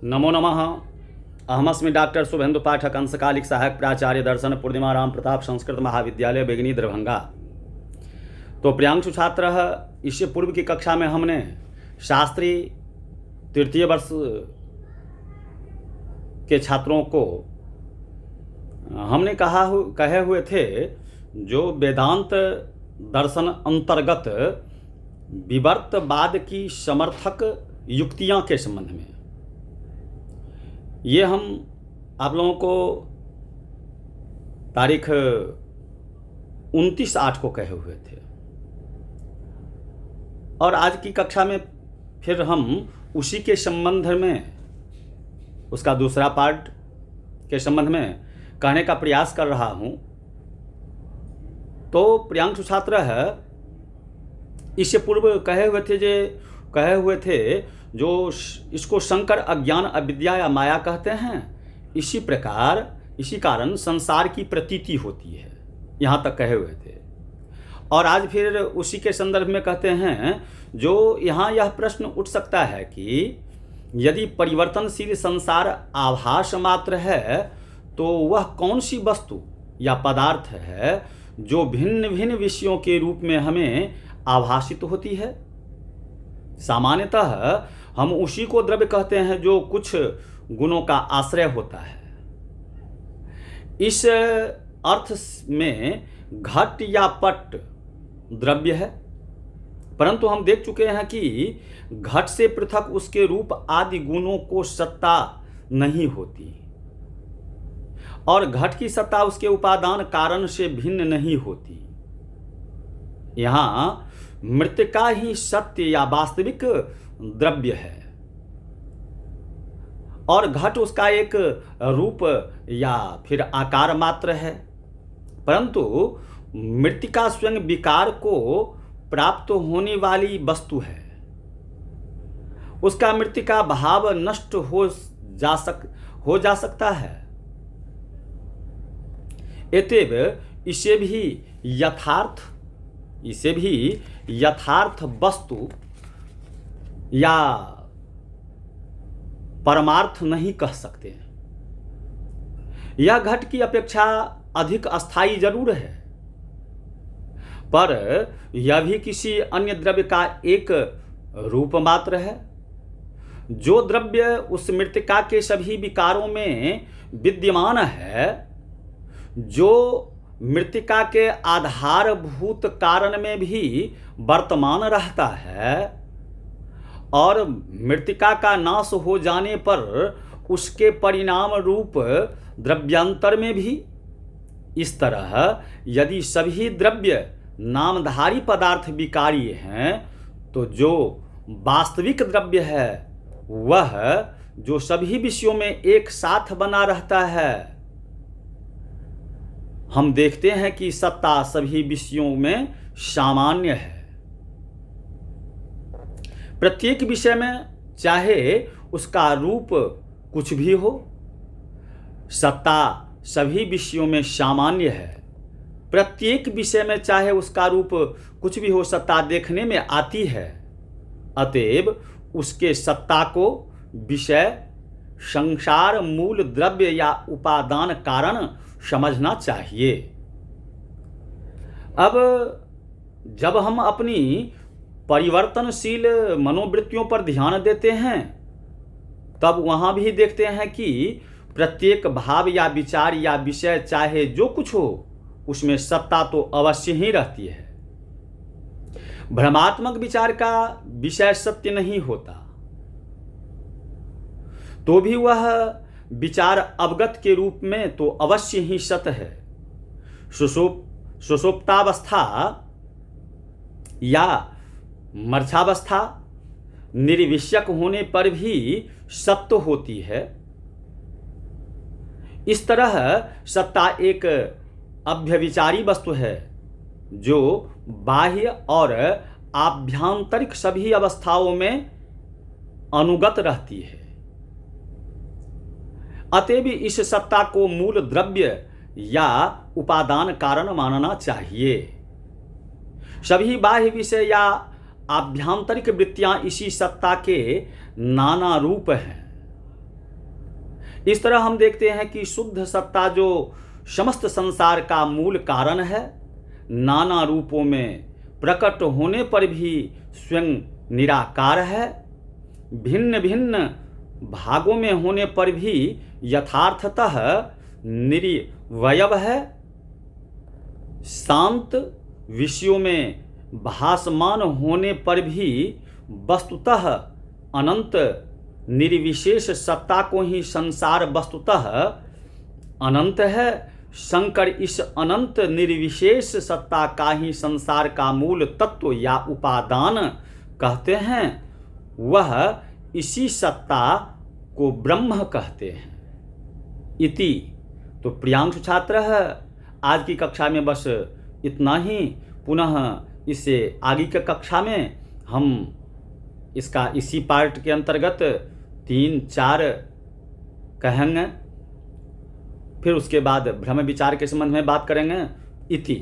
नमो नमः। अहमस्मि डॉक्टर शुभेन्दु पाठक, अंशकालिक सहायक प्राचार्य दर्शन पूर्णिमा राम प्रताप संस्कृत महाविद्यालय बेगनी दरभंगा। तो प्रियांशु छात्र, इससे पूर्व की कक्षा में हमने शास्त्री तृतीय वर्ष के छात्रों को हमने कहे हुए थे जो वेदांत दर्शन अंतर्गत विवर्तवाद की समर्थक युक्तियां के संबंध में ये हम आप लोगों को तारीख 29/8 को कहे हुए थे। और आज की कक्षा में फिर हम उसी के संबंध में, उसका दूसरा पार्ट के संबंध में कहने का प्रयास कर रहा हूं। तो प्रियांशु छात्र है, इससे पूर्व कहे हुए थे जो इसको शंकर अज्ञान अविद्या या माया कहते हैं। इसी प्रकार इसी कारण संसार की प्रतीति होती है, यहाँ तक कहे हुए थे। और आज फिर उसी के संदर्भ में कहते हैं जो यहाँ यह प्रश्न उठ सकता है कि यदि परिवर्तनशील संसार आभास मात्र है तो वह कौन सी वस्तु या पदार्थ है जो भिन्न भिन्न विषयों के रूप में हमें आभासित होती है। सामान्यतः हम उसी को द्रव्य कहते हैं जो कुछ गुणों का आश्रय होता है। इस अर्थ में घट या पट द्रव्य है, परंतु हम देख चुके हैं कि घट से पृथक उसके रूप आदि गुणों को सत्ता नहीं होती और घट की सत्ता उसके उपादान कारण से भिन्न नहीं होती। यहाँ मृतिका ही सत्य या वास्तविक द्रव्य है और घट उसका एक रूप या फिर आकार मात्र है, परंतु मृतिका स्वयं विकार को प्राप्त होने वाली वस्तु है। उसका मृतिका भाव नष्ट हो जा सकता है। अतएव इसे भी यथार्थ वस्तु या परमार्थ नहीं कह सकते। यह घट की अपेक्षा अधिक अस्थायी जरूर है, पर यह भी किसी अन्य द्रव्य का एक रूप मात्र है। जो द्रव्य उस मृतिका के सभी विकारों में विद्यमान है, जो मृतिका के आधारभूत कारण में भी वर्तमान रहता है और मृतिका का नाश हो जाने पर उसके परिणाम रूप द्रव्यांतर में भी। इस तरह यदि सभी द्रव्य नामधारी पदार्थ विकारी हैं तो जो वास्तविक द्रव्य है वह जो सभी विषयों में एक साथ बना रहता है। हम देखते हैं कि सत्ता सभी विषयों में सामान्य है। प्रत्येक विषय में चाहे उसका रूप कुछ भी हो, सत्ता सभी विषयों में सामान्य है। प्रत्येक विषय में चाहे उसका रूप कुछ भी हो, सत्ता देखने में आती है। अतएव उसके सत्ता को विषय, संसार मूल द्रव्य या उपादान कारण समझना चाहिए। अब जब हम अपनी परिवर्तनशील मनोवृत्तियों पर ध्यान देते हैं तब वहां भी देखते हैं कि प्रत्येक भाव या विचार या विषय चाहे जो कुछ हो उसमें सत्ता तो अवश्य ही रहती है। भ्रमात्मक विचार का विषय सत्य नहीं होता, तो भी वह विचार अवगत के रूप में तो अवश्य ही सत्य है। सुषुप्तावस्था या मूर्छावस्था निर्विषयक होने पर भी सत्य होती है। इस तरह सत्ता एक अभ्यविचारी वस्तु है जो बाह्य और आभ्यंतरिक सभी अवस्थाओं में अनुगत रहती है। अतएव इस सत्ता को मूल द्रव्य या उपादान कारण मानना चाहिए। सभी बाह्य विषय या आभ्यंतरिक वृत्तियां इसी सत्ता के नाना रूप हैं। इस तरह हम देखते हैं कि शुद्ध सत्ता जो समस्त संसार का मूल कारण है, नाना रूपों में प्रकट होने पर भी स्वयं निराकार है, भिन्न भिन्न भागों में होने पर भी यथार्थतः निर्वयव है, शांत विषयों में भासमान होने पर भी वस्तुतः अनंत निर्विशेष सत्ता को ही संसार वस्तुतः अनंत है। शंकर इस अनंत निर्विशेष सत्ता का ही संसार का मूल तत्व या उपादान कहते हैं। वह इसी सत्ता को ब्रह्म कहते हैं। इति। तो प्रियांशु छात्र है, आज की कक्षा में बस इतना ही। पुनः इससे आगे की कक्षा में हम इसका इसी पार्ट के अंतर्गत 3-4 कहेंगे, फिर उसके बाद ब्रह्म विचार के संबंध में बात करेंगे। इति।